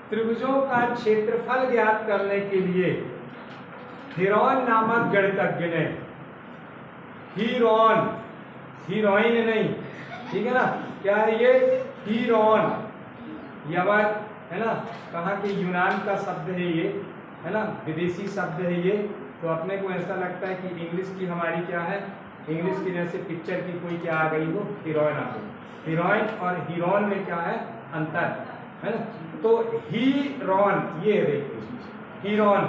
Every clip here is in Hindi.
त्रिभुजों का क्षेत्रफल ज्ञात करने के लिए हीरोन नामक गणितज्ञ ने, हीरोन, हीरोइन नहीं, ठीक है ना, क्या है ये, हीरोन, यमन है ना, कहाँ के, यूनान का शब्द है ये, है ना, विदेशी शब्द है ये। तो अपने को ऐसा लगता है कि इंग्लिश की हमारी क्या है, इंग्लिश की जैसे पिक्चर की कोई क्या आ गई हो, हीरोइन आ गई। हीरोइन और हीरोन में क्या है, अंतर है ना। तो हीरोन, ये देखिए हीरोन,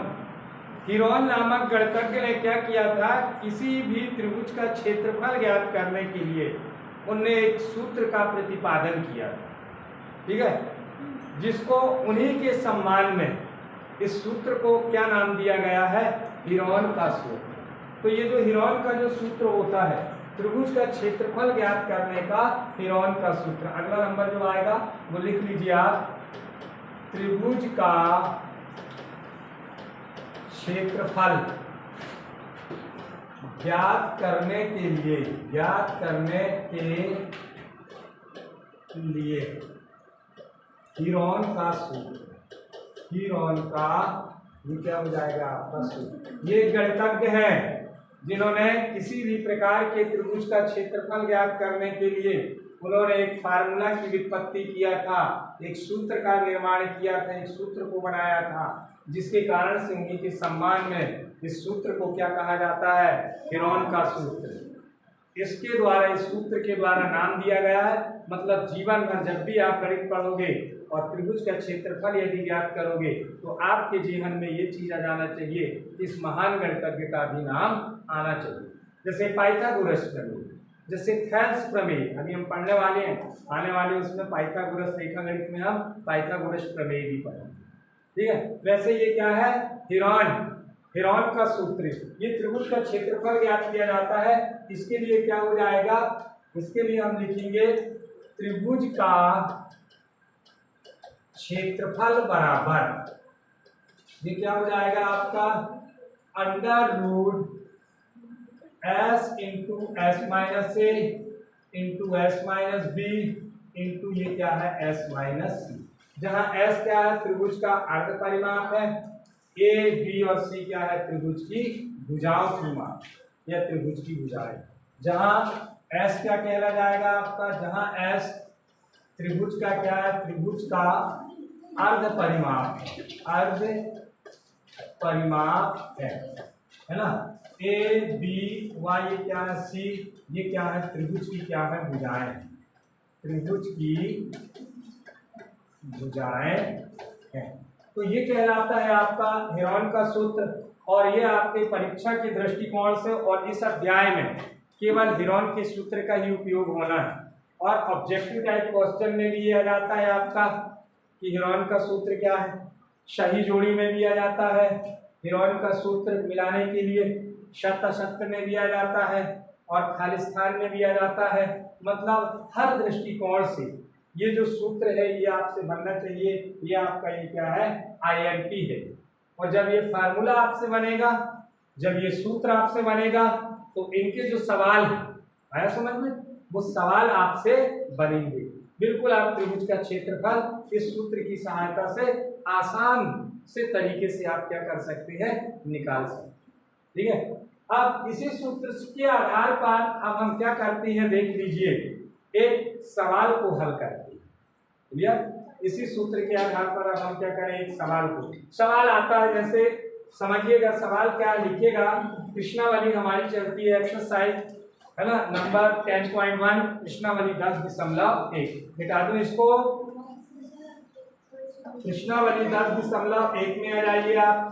हीरोन नामक गणितज्ञ ने क्या किया था, किसी भी त्रिभुज का क्षेत्रफल ज्ञात करने के लिए उनने एक सूत्र का प्रतिपादन किया था, ठीक है, जिसको उन्हीं के सम्मान में इस सूत्र को क्या नाम दिया गया है, हीरोन का सूत्र। तो ये जो हीरोन का जो सूत्र होता है त्रिभुज का क्षेत्रफल ज्ञात करने का, हीरोन का सूत्र, अगला नंबर जो आएगा वो लिख लीजिए आप, त्रिभुज का क्षेत्रफल ज्ञात करने के लिए, ज्ञात करने के लिए हीरोन का सूत्र, हीरोन का, ये क्या हो जाएगा आपका सूत्र। ये गणितज्ञ हैं जिन्होंने किसी भी प्रकार के त्रिभुज का क्षेत्रफल ज्ञात करने के लिए उन्होंने एक फार्मूला की व्युत्पत्ति किया था, एक सूत्र का निर्माण किया था, एक सूत्र को बनाया था, जिसके कारण से उन्हीं के सम्मान में इस सूत्र को क्या कहा जाता है, हीरोन का सूत्र। इसके द्वारा, इस सूत्र के द्वारा नाम दिया गया है। मतलब जीवन भर जब भी आप गणित पढ़ोगे और त्रिभुज का क्षेत्रफल यदि ज्ञात करोगे तो आपके जीवन में ये चीज आ जाना चाहिए, इस महान गणितज्ञ का भी नाम आना चाहिए। जैसे पाइथागोरस प्रमेय, जैसे थेल्स प्रमेय, अभी हम पढ़ने वाले हैं, आने वाले उसमें पाइथागोरस रेखागणित में हम पाइथागोरस प्रमेय भी पढ़ेंगे, ठीक है। वैसे ये क्या है, हीरोन, हीरोन का सूत्र, ये त्रिभुज का क्षेत्रफल ज्ञात किया जाता है। इसके लिए क्या हो जाएगा, इसके लिए हम लिखेंगे त्रिभुज का क्षेत्रफल बराबर, ये क्या हो जाएगा आपका, under root s into s minus a into s minus b into ये क्या है, एस माइनस सी, जहां एस क्या है, त्रिभुज का अर्ध परिमाप है, ए बी और सी क्या है, त्रिभुज की भुजाओं की माप या त्रिभुज की भुजाएं। जहां एस क्या कहला जाएगा आपका, जहां एस त्रिभुज का क्या है, त्रिभुज का अर्ध परिमाप, अर्ध परिमाप है ना, ए बी वाई ये क्या है, सी ये क्या है, त्रिभुज की क्या है, भुजाएं, त्रिभुज की भुजाएं हैं। तो ये कहलाता है आपका हीरोन का सूत्र। और ये आपके परीक्षा के दृष्टिकोण से और इस अध्याय में केवल हीरोन के सूत्र का ही उपयोग होना है। और ऑब्जेक्टिव टाइप क्वेश्चन में भी ये आ जाता है आपका कि हीरोन का सूत्र क्या है, सही जोड़ी में भी आ जाता है, हीरोन का सूत्र मिलाने के लिए शत अशक्त में भी आ जाता है और खालिस्तान में भी आ जाता है। मतलब हर दृष्टिकोण से ये जो सूत्र है ये आपसे बनना चाहिए, ये आपका ये क्या है, आईएमपी है। और जब ये फार्मूला आपसे बनेगा, जब ये सूत्र आपसे बनेगा तो इनके जो सवाल आया समझ में, वो सवाल आपसे बनेंगे। बिल्कुल आप त्रिभुज का क्षेत्रफल इस सूत्र की सहायता से आसान से तरीके से आप क्या कर सकते हैं, निकाल सकते हैं, ठीक है। अब इसी सूत्र के आधार पर अब हम क्या करते हैं, देख लीजिए, एक सवाल को हल करते हैं, क्लियर। इसी सूत्र के आधार पर अब हम क्या करें, एक सवाल को, सवाल आता है जैसे समझिएगा, सवाल क्या लिखिएगा, कृष्णावली हमारी चलती है एक्सरसाइज, है ना, नंबर 10.1 कृष्णावली 10.1, मिटा दो इसको, कृष्णावली 10.1 में आ जाइए आप।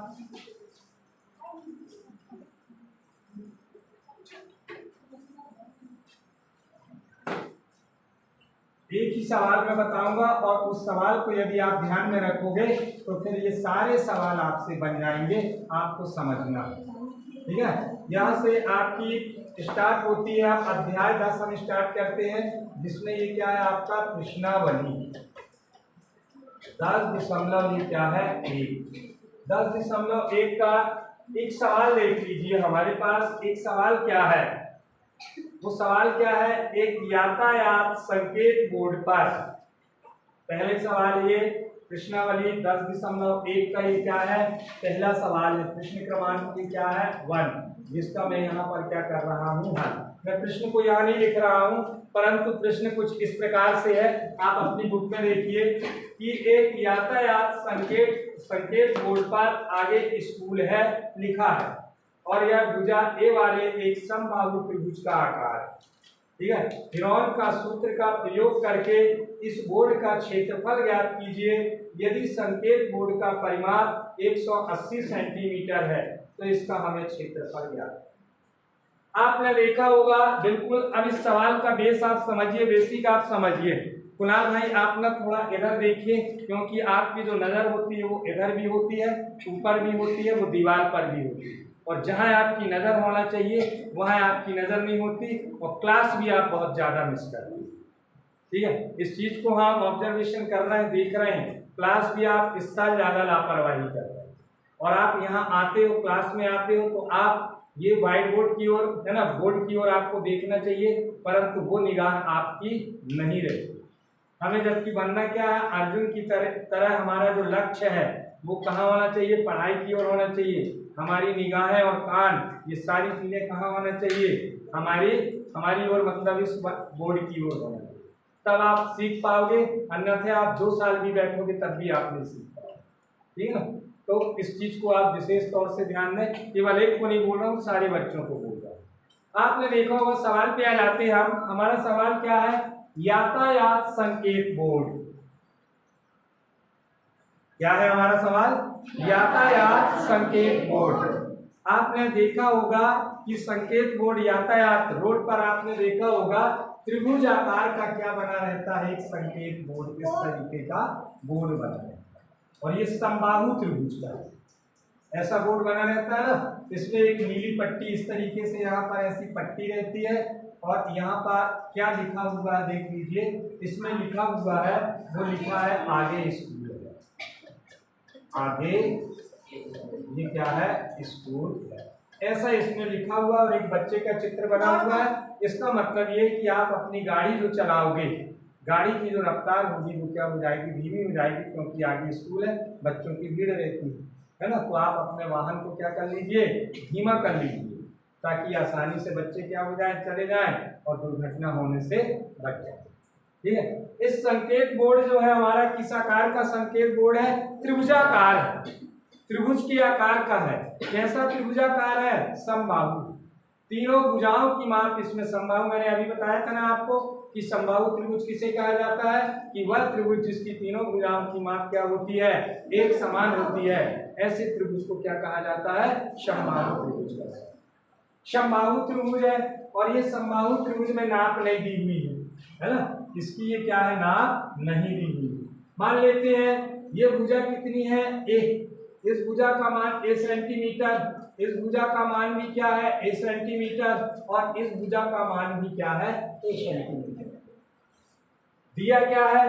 एक ही सवाल मैं बताऊंगा और उस सवाल को यदि आप ध्यान में रखोगे तो फिर ये सारे सवाल आपसे बन जाएंगे, आपको समझना, ठीक है। यहाँ से आपकी स्टार्ट होती है, आप अध्याय 10 हम स्टार्ट करते हैं, जिसमें ये क्या है आपका कृष्णावली 10.1 क्या है, 10.1 का एक सवाल देख लीजिए। हमारे पास एक सवाल क्या है, वो सवाल क्या है, एक यातायात संकेत बोर्ड पर, पहले सवाल ये प्रश्नावली 10.1 का ये क्या है, पहला सवाल है। प्रश्न क्रमांक ये क्या है 1, जिसका मैं यहाँ पर क्या कर रहा हूँ हल। मैं प्रश्न को यहाँ नहीं लिख रहा हूँ, परंतु प्रश्न कुछ इस प्रकार से है, आप अपनी बुक में देखिए कि एक यातायात संकेत बोर्ड पर आगे स्कूल है लिखा है और यह भुजा ए वाले एक समबाहु त्रिभुज का आकार है। ठीक है, हिरोन का सूत्र का प्रयोग करके इस बोर्ड का क्षेत्रफल ज्ञात कीजिए। यदि संकेत बोर्ड का परिमाप 180 सेंटीमीटर है तो इसका हमें क्षेत्रफल ज्ञात। आपने देखा होगा बिल्कुल। अब इस सवाल का बेस आप समझिए, बेसिक आप समझिए। कुणाल भाई आप ना थोड़ा इधर देखिए, क्योंकि आपकी जो नजर होती है वो इधर भी होती है, ऊपर भी होती है, वो दीवार पर भी होती है, और जहां आपकी नजर होना चाहिए वहां आपकी नजर नहीं होती, और क्लास भी आप बहुत ज्यादा मिस करते हैं। ठीक है, इस चीज को हम ऑब्जर्वेशन कर रहे हैं, देख रहे हैं। क्लास भी आप इस साल ज्यादा लापरवाही कर रहे हैं, और आप यहाँ आते हो, क्लास में आते हो तो आप ये व्हाइट बोर्ड की ओर है ना, बोर्ड की ओर आपको देखना चाहिए, परंतु वो निगाह आपकी नहीं रहती। हमें जबकि बनना क्या है, अर्जुन की तरह हमारा जो लक्ष्य है वो कहाँ होना चाहिए, पढ़ाई की ओर होना चाहिए। हमारी निगाहें और कान ये सारी चीजें कहाँ होना चाहिए, हमारी ओर, मतलब इस बोर्ड की ओर होना चाहिए। तब आप सीख पाओगे, अन्यथा आप 2 साल भी बैठोगे तब भी आप नहीं सीख पाओगे। ठीक है ना, तो इस चीज को आप विशेष तौर से ध्यान दें। केवल एक को नहीं बोल रहा हूँ, सारे बच्चों को बोल रहा हूँ। आपने देखा होगा सवाल पे आ जाते हैं हम। हमारा सवाल क्या है, यातायात संकेत बोर्ड। क्या है हमारा सवाल, यातायात संकेत बोर्ड। आपने देखा होगा कि संकेत बोर्ड यातायात रोड पर आपने देखा होगा त्रिभुज आकार का क्या बना रहता है, एक संकेत बोर्ड इस तरीके का बोर्ड बना रहता है, और ये समबाहु त्रिभुज का ऐसा बोर्ड बना रहता है ना। इसमें एक नीली पट्टी इस तरीके से यहाँ पर ऐसी पट्टी रहती है, और यहाँ पर क्या लिखा हुआ है देख लीजिए। इसमें लिखा हुआ है, वो लिखा है आगे स्कूल है, आगे ये क्या है, स्कूल है, ऐसा इसमें लिखा हुआ, और एक बच्चे का चित्र बना हुआ है। इसका मतलब ये कि आप अपनी गाड़ी जो चलाओगे, गाड़ी की जो रफ्तार होगी वो क्या हो जाएगी, धीमी हो जाएगी, क्योंकि आगे स्कूल है, बच्चों की भीड़ रहती है ना। तो आप अपने वाहन को क्या कर लीजिए, धीमा कर लीजिए, ताकि आसानी से बच्चे क्या हो जाए, चले जाएं और दुर्घटना होने से बच जाए। ठीक है, इस संकेत बोर्ड जो है हमारा किस आकार का संकेत बोर्ड है, त्रिभुजाकार है, त्रिभुज के आकार का है। कैसा त्रिभुजाकार है, समबाहु। तीनों भुजाओं की माप इसमें समबाहु, मैंने अभी बताया था ना आपको कि समबाहु त्रिभुज किसे कहा जाता है, कि वह त्रिभुज जिसकी तीनों भुजाओं की माप क्या होती है, एक समान होती है। ऐसे त्रिभुज को क्या कहा जाता है, समबाहु त्रिभुज का। समबाहु त्रिभुज है, और ये समबाहु त्रिभुज में नाप नहीं दी हुई है ना, इसकी ये क्या है, नाप नहीं दी हुई। मान लेते हैं ये भुजा कितनी है, ए, इस भुजा का मान ए सेंटीमीटर, इस भुजा का मान भी क्या है, ए सेंटीमीटर, और इस भुजा का मान भी क्या है, ए सेंटीमीटर। दिया क्या है,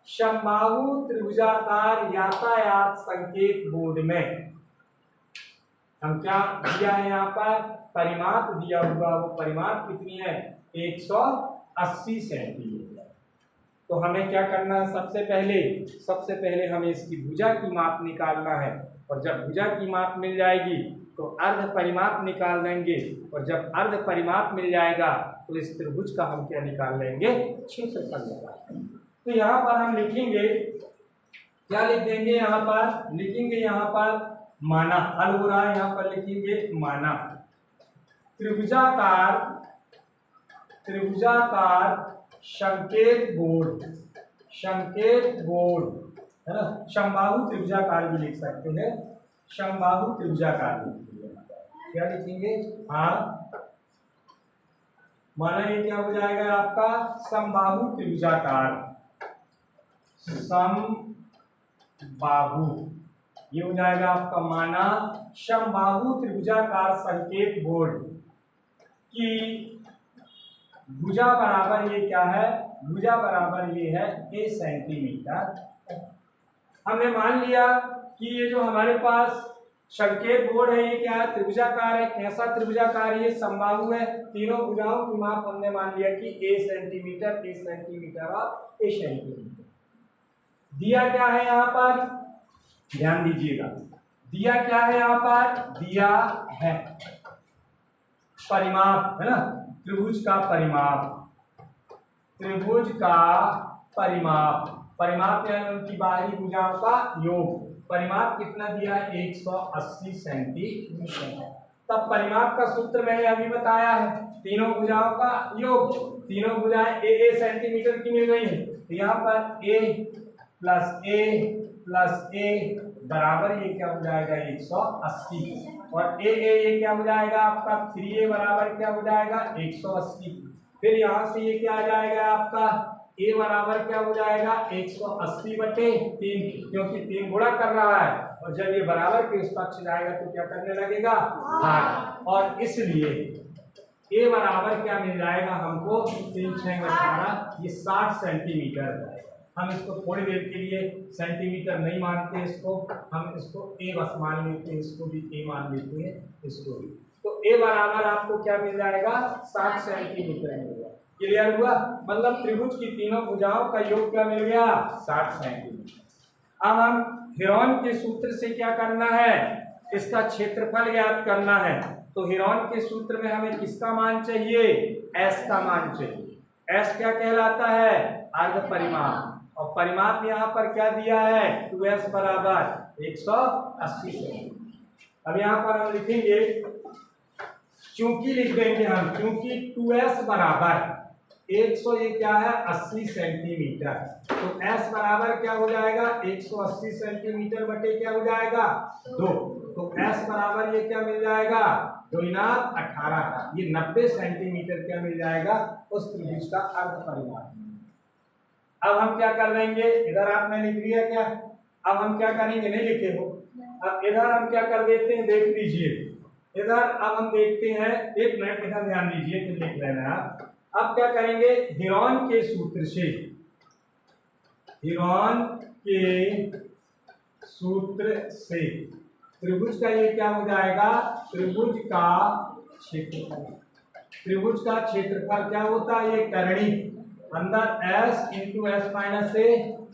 समबाहु त्रिभुजाकार यातायात संकेत बोर्ड में हम क्या दिया है, यहाँ पर परिमाप दिया हुआ, वो परिमाप कितनी है, 180 सेंटीमीटर। तो हमें क्या करना है, सबसे पहले हमें इसकी भुजा की माप निकालना है, और जब भुजा की माप मिल जाएगी तो अर्ध परिमाप निकाल देंगे, और जब अर्ध परिमाप मिल जाएगा तो इस त्रिभुज का हम क्या निकाल लेंगे, क्षेत्रफल निकाल लेंगे। तो यहाँ पर हम लिखेंगे, क्या लिख देंगे, यहाँ पर लिखेंगे, यहाँ पर माना, हल हो रहा है, यहाँ पर लिखेंगे माना। त्रिभुजाकार संकेत बोर्ड है ना, समबाहु त्रिभुजाकार भी लिख सकते हैं, समबाहु त्रिभुजाकार क्या लिखेंगे, हाँ माना ये क्या हो जाएगा आपका, समबाहु त्रिभुजाकार, समबाहु ये हो जाएगा आपका माना समबाहु त्रिभुजाकार संकेत बोर्ड की भुजा बराबर ये क्या है, भुजा बराबर ये है ए सेंटीमीटर। हमने मान लिया कि ये जो हमारे पास संकेत बोर्ड है ये क्या है, त्रिभुजाकार है। कैसा त्रिभुजाकार है, ये समबाहु है, तीनों भुजाओं की माप हमने मान लिया कि ए सेंटीमीटर और ए सेंटीमीटर। दिया क्या है यहाँ पर, ध्यान दीजिएगा, दिया क्या है यहाँ पर, दिया है परिमाप, है ना, त्रिभुज का परिमाप, त्रिभुज का परिमाप, परिमाप यानी उनकी बाहरी भुजाओं का योग। परिमाप कितना दिया है, 180 सेंटीमीटर। तब परिमाप का सूत्र मैंने अभी बताया है, तीनों भुजाओं का योग, तीनों भुजाएं ए सेंटीमीटर की मिल गई है, तो यहाँ पर ए प्लस ए बराबर ये क्या हो जाएगा, 180, और ये क्या हो जाएगा आपका, 3a बराबर क्या हो जाएगा, 180। फिर यहाँ से ये क्या आ जाएगा आपका, a बराबर क्या हो जाएगा, 180/3, क्योंकि 3 गुणा कर रहा है, और जब ये बराबर के उस पक्ष जाएगा तो क्या करने लगेगा, भाग, और इसलिए a बराबर क्या मिल जाएगा हमको, 3 6 18, ये 60 सेंटीमीटर। हम इसको थोड़ी देर के लिए सेंटीमीटर नहीं मानते, इसको हम इसको ए बस मान लेते हैं, इसको भी ए मान लेते हैं, इसको भी। तो ए बराबर आपको क्या मिल जाएगा, 60 सेंटीमीटर मिल गया। क्लियर हुआ, मतलब त्रिभुज की तीनों भुजाओं का योग क्या मिल गया, 60 सेंटीमीटर। अब हम हेरोन के सूत्र से क्या करना है, इसका क्षेत्रफल ज्ञात करना है। तो हेरोन के सूत्र में हमें किसका मान चाहिए, एस का मान चाहिए। एस क्या कहलाता है, अर्ध परिमाप, और परिमाप यहाँ पर क्या दिया है, 2s बराबर 180 सेंटीमीटर। अब यहाँ पर हम लिखेंगे, चूंकि लिख देंगे हम, क्योंकि 2s बराबर 100 ये क्या है, 80 सेंटीमीटर, तो s बराबर क्या हो जाएगा, 180 सेंटीमीटर बटे क्या हो जाएगा, 2, तो s बराबर ये क्या मिल जाएगा, 2 × 18, ये 90 सेंटीमीटर क्या मिल जाएगा, उस त्रिभुज का अर्ध परिमाप। अब हम क्या कर देंगे, इधर आपने लिख लिया क्या, अब हम क्या करेंगे, नहीं लिखे हो, अब इधर हम क्या कर देते हैं, देख लीजिए इधर। अब हम देखते हैं, एक मिनट इधर ध्यान दीजिए, फिर लिख लेना आप। अब क्या करेंगे, हेरोन के सूत्र से, हेरोन के सूत्र से त्रिभुज का ये क्या हो जाएगा, त्रिभुज का क्षेत्रफल। त्रिभुज का क्षेत्रफल क्या होता है, ये करणी, अंदर s into s minus a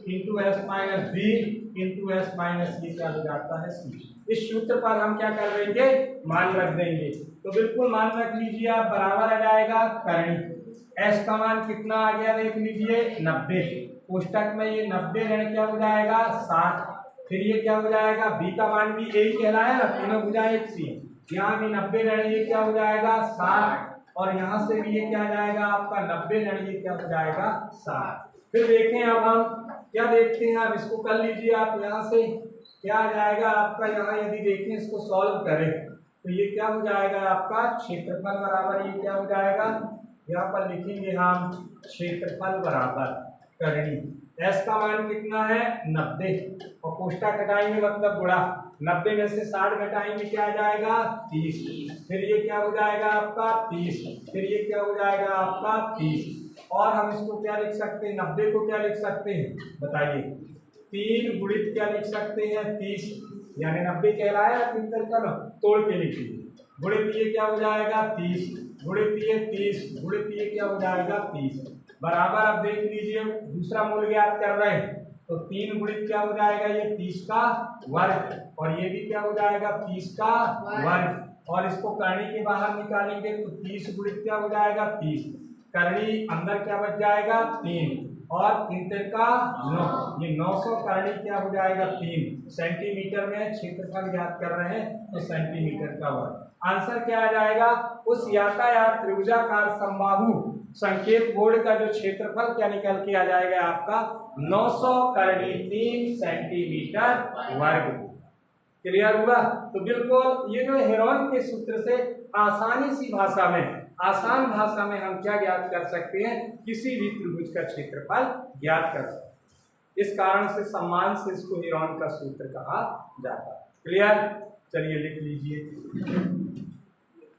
into s minus b into s minus ये क्या हो जाता है, सी। इस सूत्र पर हम क्या कर देंगे, मान रख देंगे। तो बिल्कुल मान रख लीजिए आप, बराबर आ जाएगा करणी, s का मान कितना आ गया, देख लीजिए 90, पुस्तक में ये 90 ऋण क्या हो जाएगा, 60, फिर ये क्या हो जाएगा, b का मान भी यही कहलाया ना, तीनों भुजाएं एक सी, यहाँ भी 90 ऋण ये क्या हो जाएगा, 60, और यहाँ से भी ये क्या जाएगा आपका 90 ऋण ये क्या हो जाएगा, 60। फिर देखें, अब हम क्या देखते हैं, आप इसको कर लीजिए, आप यहाँ से क्या आ जाएगा आपका, यहाँ यदि देखें इसको सॉल्व करें तो ये क्या हो जाएगा आपका, क्षेत्रफल बराबर ये क्या हो जाएगा, यहाँ पर लिखेंगे हम, क्षेत्रफल बराबर करणी, s का मान कितना है, 90, और कोष्ठक घटाएंगे मतलब गुणा, 90 में से 60 घटाएंगे क्या आ जाएगा, 30, फिर ये क्या हो जाएगा आपका 30, फिर ये क्या हो जाएगा आपका 30, और हम इसको क्या लिख सकते हैं, 90 को क्या लिख सकते हैं बताइए, 3 गुणित क्या लिख सकते हैं, 30, यानी 90 कहलाया, 3 कर तोड़ के लिखिए, गुणित ये क्या हो जाएगा 30, गुणित ये 30, गुणित ये क्या हो जाएगा 30, बराबर। अब देख लीजिए दूसरा मूल ज्ञात कर रहे हैं, तो 3 गुणित क्या हो जाएगा, ये 30 का वर्ग, और ये भी क्या हो जाएगा 30 का वर्ग, और इसको करणी के बाहर निकालेंगे तो 30 गुणित क्या हो जाएगा 30, करणी अंदर क्या बच जाएगा 3, और 3 का 9, ये 900 करणी क्या हो जाएगा 3 सेंटीमीटर में, क्षेत्रफल ज्ञात कर रहे हैं तो सेंटीमीटर का वर्ग। आंसर क्या आ जाएगा, उस यातायात त्रिभुजाकार समबाहु संकेत बोर्ड का जो क्षेत्रफल क्या निकल के आ जाएगा आपका 900 करणी 3 सेंटीमीटर वर्ग। क्लियर हुआ। तो बिल्कुल ये जो हेरोन के सूत्र से आसानी सी भाषा में, आसान भाषा में हम क्या ज्ञात कर सकते हैं, किसी भी त्रिभुज का क्षेत्रफल ज्ञात कर सकते हैं। इस कारण से सम्मान से इसको हेरोन का सूत्र कहा जाता है। क्लियर, चलिए लिख लीजिए।